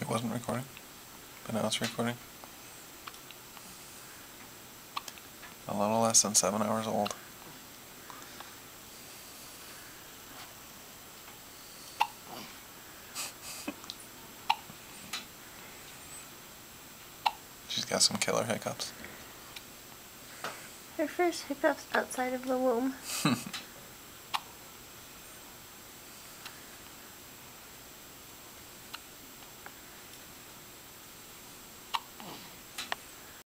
It wasn't recording, but now it's recording. A little less than 7 hours old. She's got some killer hiccups. Her first hiccups outside of the womb.